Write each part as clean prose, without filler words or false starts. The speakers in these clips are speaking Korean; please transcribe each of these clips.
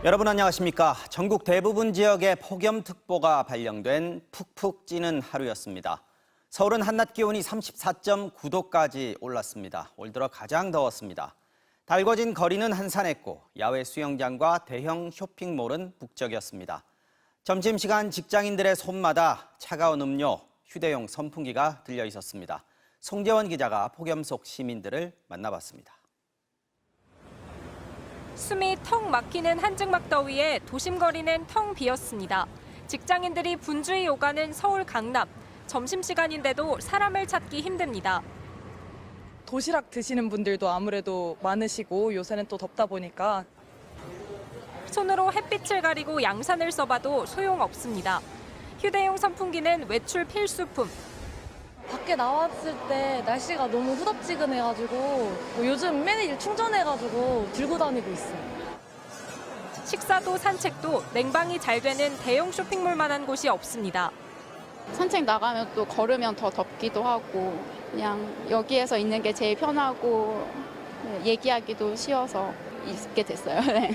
여러분 안녕하십니까? 전국 대부분 지역에 폭염특보가 발령된 푹푹 찌는 하루였습니다. 서울은 한낮 기온이 34.9도까지 올랐습니다. 올 들어 가장 더웠습니다. 달궈진 거리는 한산했고 야외 수영장과 대형 쇼핑몰은 북적였습니다. 점심시간 직장인들의 손마다 차가운 음료, 휴대용 선풍기가 들려 있었습니다. 송재원 기자가 폭염 속 시민들을 만나봤습니다. 숨이 턱 막히는 한증막 더위에 도심 거리는 텅 비었습니다. 직장인들이 분주히 오가는 서울 강남. 점심시간인데도 사람을 찾기 힘듭니다. 도시락 드시는 분들도 아무래도 많으시고 요새는 또 덥다 보니까 손으로 햇빛을 가리고 양산을 써봐도 소용없습니다. 휴대용 선풍기는 외출 필수품. 밖에 나왔을 때 날씨가 너무 후덥지근해가지고 요즘 매일 충전해가지고 들고 다니고 있어요. 식사도 산책도 냉방이 잘 되는 대형 쇼핑몰만한 곳이 없습니다. 산책 나가면 또 걸으면 더 덥기도 하고 그냥 여기에서 있는 게 제일 편하고 얘기하기도 쉬워서 있게 됐어요. 네.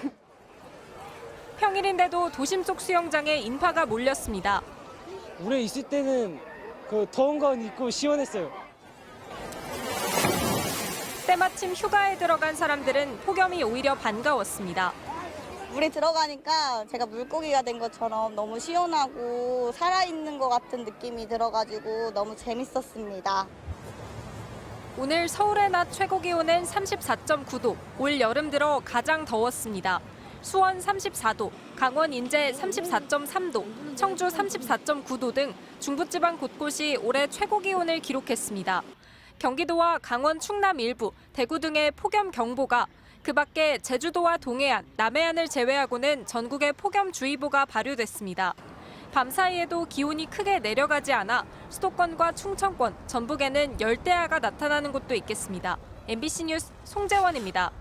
평일인데도 도심 속 수영장에 인파가 몰렸습니다. 물에 있을 때는 더운 건 있고 시원했어요. 때마침 휴가에 들어간 사람들은 폭염이 오히려 반가웠습니다. 물에 들어가니까 제가 물고기가 된 것처럼 너무 시원하고 살아있는 것 같은 느낌이 들어가지고 너무 재밌었습니다. 오늘 서울의 낮 최고 기온은 34.9도, 올 여름 들어 가장 더웠습니다. 수원 34도, 강원 인제 34.3도, 청주 34.9도 등 중부지방 곳곳이 올해 최고 기온을 기록했습니다. 경기도와 강원 충남 일부, 대구 등의 폭염 경보가, 그 밖에 제주도와 동해안, 남해안을 제외하고는 전국에 폭염주의보가 발효됐습니다. 밤 사이에도 기온이 크게 내려가지 않아 수도권과 충청권, 전북에는 열대야가 나타나는 곳도 있겠습니다. MBC 뉴스 송재원입니다.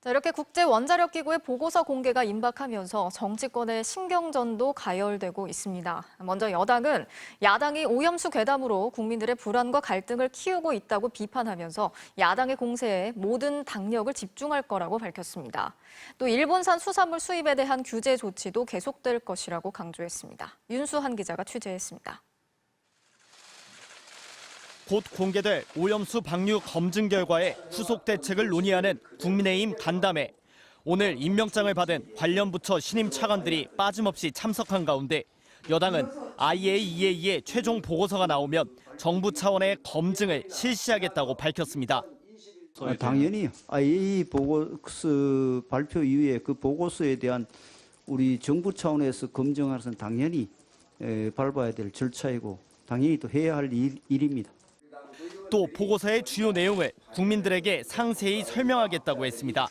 이렇게 국제 원자력 기구의 보고서 공개가 임박하면서 정치권의 신경전도 가열되고 있습니다. 먼저 여당은 야당이 오염수 괴담으로 국민들의 불안과 갈등을 키우고 있다고 비판하면서 야당의 공세에 모든 당력을 집중할 거라고 밝혔습니다. 또 일본산 수산물 수입에 대한 규제 조치도 계속될 것이라고 강조했습니다. 윤수한 기자가 취재했습니다. 곧 공개될 오염수 방류 검증 결과에 후속 대책을 논의하는 국민의힘 간담회. 오늘 임명장을 받은 관련 부처 신임 차관들이 빠짐없이 참석한 가운데 여당은 IAEA의 최종 보고서가 나오면 정부 차원의 검증을 실시하겠다고 밝혔습니다. 당연히 IAEA 보고서 발표 이후에 그 보고서에 대한 우리 정부 차원에서 검증하는 것은 당연히 밟아야 될 절차이고 당연히 또 해야 할 일입니다. 또 보고서의 주요 내용을 국민들에게 상세히 설명하겠다고 했습니다.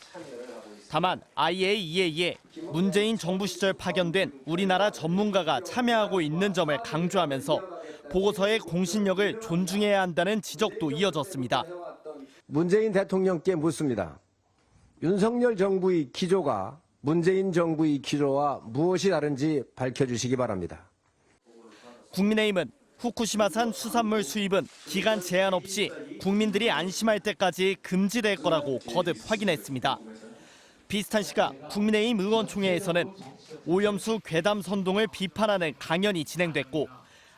다만 IAEA에 문재인 정부 시절 파견된 우리나라 전문가가 참여하고 있는 점을 강조하면서 보고서의 공신력을 존중해야 한다는 지적도 이어졌습니다. 문재인 대통령께 묻습니다. 윤석열 정부의 기조가 문재인 정부의 기조와 무엇이 다른지 밝혀주시기 바랍니다. 국민의힘은 후쿠시마산 수산물 수입은 기간 제한 없이 국민들이 안심할 때까지 금지될 거라고 거듭 확인했습니다. 비슷한 시각 국민의힘 의원총회에서는 오염수 괴담 선동을 비판하는 강연이 진행됐고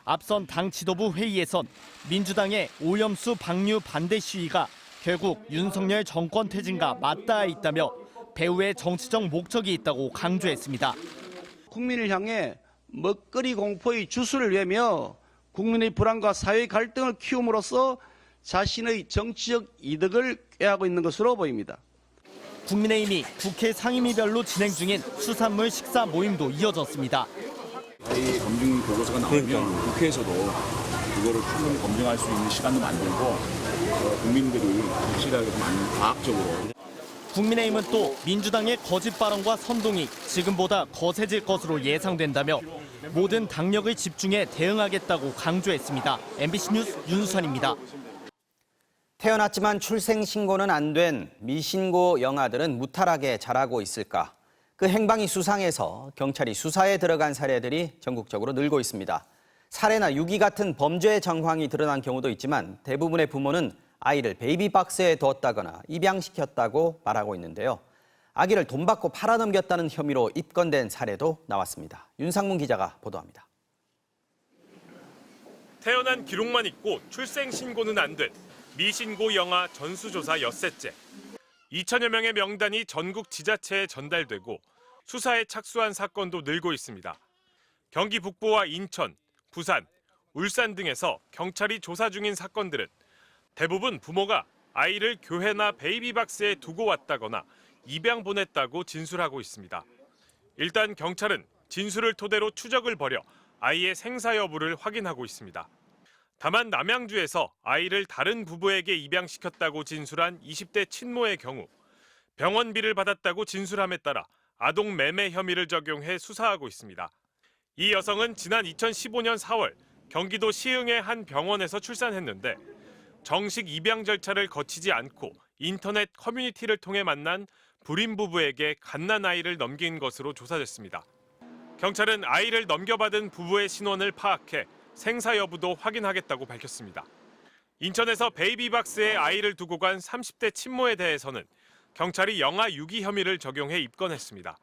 앞선 당 지도부 회의에선 민주당의 오염수 방류 반대 시위가 결국 윤석열 정권 퇴진과 맞닿아 있다며 배후에 정치적 목적이 있다고 강조했습니다. 국민을 향해 먹거리 공포의 주술을 내며 국민의 불안과 사회 갈등을 키움으로써 자신의 정치적 이득을 꾀하고 있는 것으로 보입니다. 국민의힘이 국회 상임위별로 진행 중인 수산물 식사 모임도 이어졌습니다. 이 검증 보고서가 나오면 국회에서도 그거를 충분히 검증할 수 있는 시간도 만들고 국민들이 확실하게 과학적으로. 국민의힘은 또 민주당의 거짓 발언과 선동이 지금보다 거세질 것으로 예상된다며 모든 당력을 집중해 대응하겠다고 강조했습니다. MBC 뉴스 윤수환입니다. 태어났지만 출생신고는 안 된 미신고 영아들은 무탈하게 자라고 있을까? 그 행방이 수상해서 경찰이 수사에 들어간 사례들이 전국적으로 늘고 있습니다. 살해나 유기 같은 범죄의 정황이 드러난 경우도 있지만 대부분의 부모는 아이를 베이비박스에 뒀다거나 입양시켰다고 말하고 있는데요. 아기를 돈 받고 팔아넘겼다는 혐의로 입건된 사례도 나왔습니다. 윤상문 기자가 보도합니다. 태어난 기록만 있고 출생 신고는 안 된 미신고 영아 전수조사 엿새째. 2천여 명의 명단이 전국 지자체에 전달되고 수사에 착수한 사건도 늘고 있습니다. 경기 북부와 인천, 부산, 울산 등에서 경찰이 조사 중인 사건들은 대부분 부모가 아이를 교회나 베이비박스에 두고 왔다거나 입양 보냈다고 진술하고 있습니다. 일단 경찰은 진술을 토대로 추적을 벌여 아이의 생사 여부를 확인하고 있습니다. 다만 남양주에서 아이를 다른 부부에게 입양시켰다고 진술한 20대 친모의 경우 병원비를 받았다고 진술함에 따라 아동 매매 혐의를 적용해 수사하고 있습니다. 이 여성은 지난 2015년 4월 경기도 시흥의 한 병원에서 출산했는데 정식 입양 절차를 거치지 않고 인터넷 커뮤니티를 통해 만난 불임 부부에게 갓난아이를 넘긴 것으로 조사됐습니다. 경찰은 아이를 넘겨받은 부부의 신원을 파악해 생사 여부도 확인하겠다고 밝혔습니다. 인천에서 베이비박스에 아이를 두고 간 30대 친모에 대해서는 경찰이 영아 유기 혐의를 적용해 입건했습니다.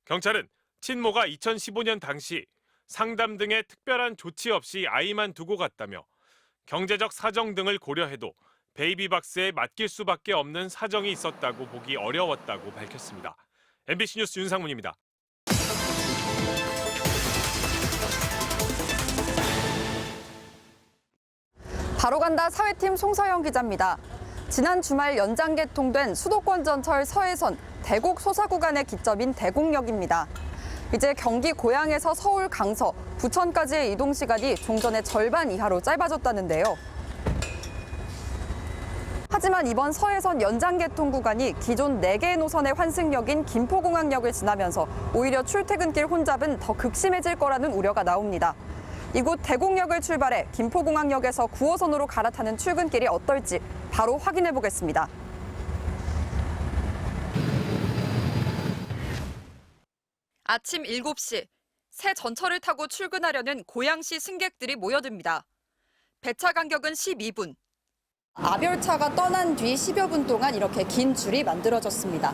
경찰은 친모가 2015년 당시 상담 등의 특별한 조치 없이 아이만 두고 갔다며 경제적 사정 등을 고려해도 베이비박스에 맡길 수밖에 없는 사정이 있었다고 보기 어려웠다고 밝혔습니다. MBC 뉴스 윤상문입니다. 바로 간다 사회팀 송서영 기자입니다. 지난 주말 연장 개통된 수도권 전철 서해선 대곡 소사 구간의 기점인 대곡역입니다. 이제 경기 고양에서 서울 강서, 부천까지의 이동 시간이 종전의 절반 이하로 짧아졌다는데요. 하지만 이번 서해선 연장 개통 구간이 기존 4개의 노선의 환승역인 김포공항역을 지나면서 오히려 출퇴근길 혼잡은 더 극심해질 거라는 우려가 나옵니다. 이곳 대곡역을 출발해 김포공항역에서 9호선으로 갈아타는 출근길이 어떨지 바로 확인해 보겠습니다. 아침 7시, 새 전철을 타고 출근하려는 고양시 승객들이 모여듭니다. 배차 간격은 12분. 아별차가 떠난 뒤 10여 분 동안 이렇게 긴 줄이 만들어졌습니다.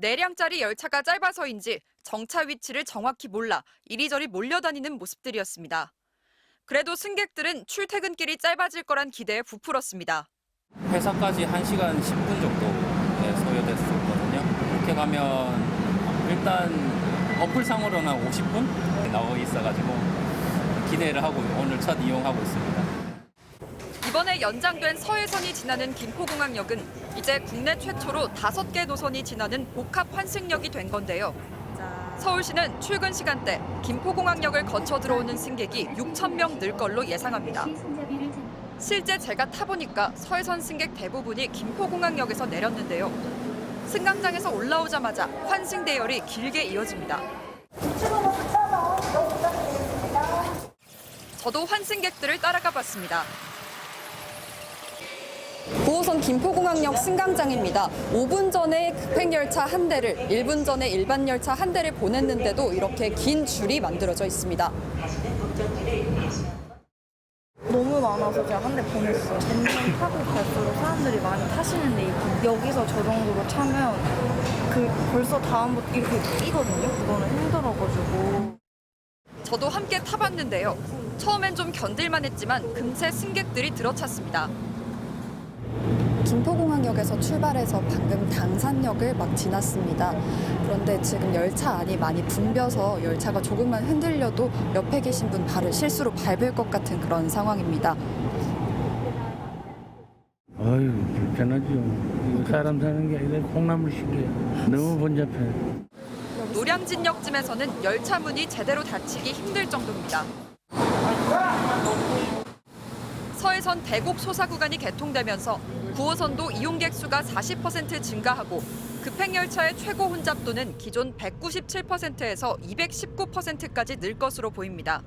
4량짜리 열차가 짧아서인지 정차 위치를 정확히 몰라 이리저리 몰려다니는 모습들이었습니다. 그래도 승객들은 출퇴근길이 짧아질 거란 기대에 부풀었습니다. 회사까지 1시간 10분 정도에 소요됐었거든요. 그렇게 가면 일단 어플상으로는 50분 나와 있어가지고 기대를 하고 오늘 첫 이용하고 있습니다. 이번에 연장된 서해선이 지나는 김포공항역은 이제 국내 최초로 5개 노선이 지나는 복합 환승역이 된 건데요. 서울시는 출근 시간대 김포공항역을 거쳐 들어오는 승객이 6,000명 늘 걸로 예상합니다. 실제 제가 타보니까 서해선 승객 대부분이 김포공항역에서 내렸는데요. 승강장에서 올라오자마자 환승 대열이 길게 이어집니다. 저도 환승객들을 따라가 봤습니다. 9호선 김포공항역 승강장입니다. 5분 전에 급행열차 1대를, 1분 전에 일반 열차 1대를 보냈는데도 이렇게 긴 줄이 만들어져 있습니다. 너무 많아서 제가 한 대 보냈어요. 점점 타고 갈수록 사람들이 많이 타시는데 여기서 저 정도로 차면 벌써 다음부터 이렇게 뛰거든요. 그거는 힘들어가지고. 저도 함께 타봤는데요. 처음엔 좀 견딜만 했지만 금세 승객들이 들어찼습니다. 김포공항역에서 출발해서 방금 당산역을 막 지났습니다. 그런데 지금 열차 안이 많이 붐벼서 열차가 조금만 흔들려도 옆에 계신 분 발을 실수로 밟을 것 같은 그런 상황입니다. 아유, 불편하죠. 사람 사는 게 아니라 콩나물식이에요. 너무 번잡해요. 노량진역쯤에서는 열차 문이 제대로 닫히기 힘들 정도입니다. 서해선 대곡 소사 구간이 개통되면서 9호선도 이용객 수가 40% 증가하고 급행열차의 최고 혼잡도는 기존 197%에서 219%까지 늘 것으로 보입니다.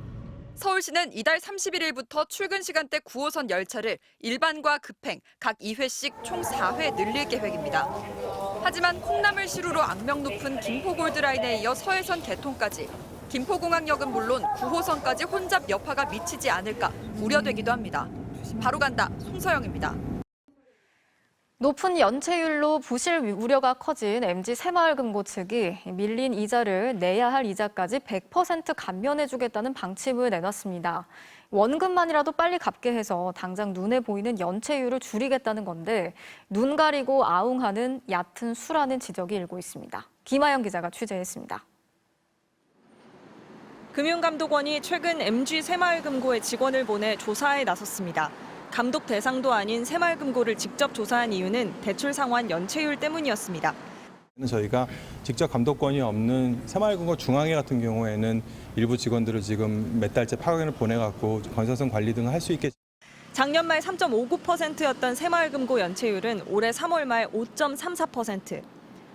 서울시는 이달 31일부터 출근 시간대 9호선 열차를 일반과 급행 각 2회씩 총 4회 늘릴 계획입니다. 하지만 콩나물 시루로 악명 높은 김포골드라인에 이어 서해선 개통까지 김포공항역은 물론 9호선까지 혼잡 여파가 미치지 않을까 우려되기도 합니다. 바로 간다 송서영입니다. 높은 연체율로 부실 우려가 커진 MG 새마을금고 측이 밀린 이자를 내야 할 이자까지 100% 감면해주겠다는 방침을 내놨습니다. 원금만이라도 빨리 갚게 해서 당장 눈에 보이는 연체율을 줄이겠다는 건데 눈 가리고 아웅하는 얕은 수라는 지적이 일고 있습니다. 김아영 기자가 취재했습니다. 금융감독원이 최근 MG 새마을금고의 직원을 보내 조사에 나섰습니다. 감독 대상도 아닌 새마을금고를 직접 조사한 이유는 대출 상환 연체율 때문이었습니다. 저희가 직접 감독권이 없는 새마을금고 중앙회 같은 경우에는 일부 직원들을 지금 몇 달째 파견을 보내갖고 건설성 관리 등을 할 수 있게. 작년 말 3.59%였던 새마을금고 연체율은 올해 3월 말 5.34%.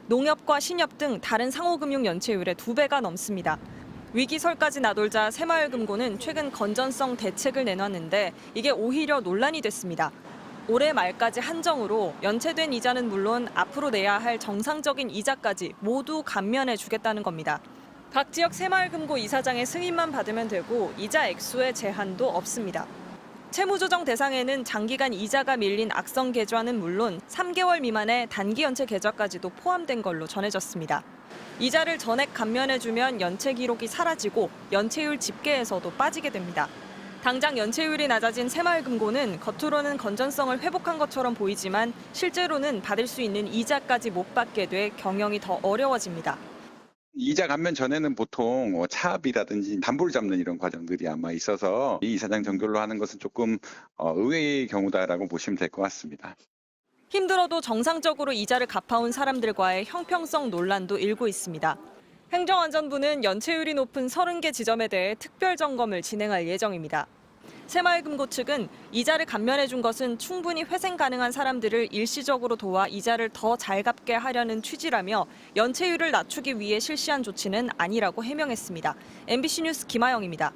농협과 신협 등 다른 상호금융 연체율의 2배가 넘습니다. 위기설까지 나돌자 새마을금고는 최근 건전성 대책을 내놨는데 이게 오히려 논란이 됐습니다. 올해 말까지 한정으로 연체된 이자는 물론 앞으로 내야 할 정상적인 이자까지 모두 감면해 주겠다는 겁니다. 각 지역 새마을금고 이사장의 승인만 받으면 되고 이자 액수의 제한도 없습니다. 채무조정 대상에는 장기간 이자가 밀린 악성 계좌는 물론 3개월 미만의 단기 연체 계좌까지도 포함된 걸로 전해졌습니다. 이자를 전액 감면해주면 연체 기록이 사라지고 연체율 집계에서도 빠지게 됩니다. 당장 연체율이 낮아진 새마을금고는 겉으로는 건전성을 회복한 것처럼 보이지만 실제로는 받을 수 있는 이자까지 못 받게 돼 경영이 더 어려워집니다. 이자 감면 전에는 보통 차압이라든지 담보를 잡는 이런 과정들이 아마 있어서 이 이사장 정결로 하는 것은 조금 의외의 경우다라고 보시면 될 것 같습니다. 힘들어도 정상적으로 이자를 갚아온 사람들과의 형평성 논란도 일고 있습니다. 행정안전부는 연체율이 높은 30개 지점에 대해 특별 점검을 진행할 예정입니다. 새마을금고 측은 이자를 감면해 준 것은 충분히 회생 가능한 사람들을 일시적으로 도와 이자를 더 잘 갚게 하려는 취지라며 연체율을 낮추기 위해 실시한 조치는 아니라고 해명했습니다. MBC 뉴스 김아영입니다.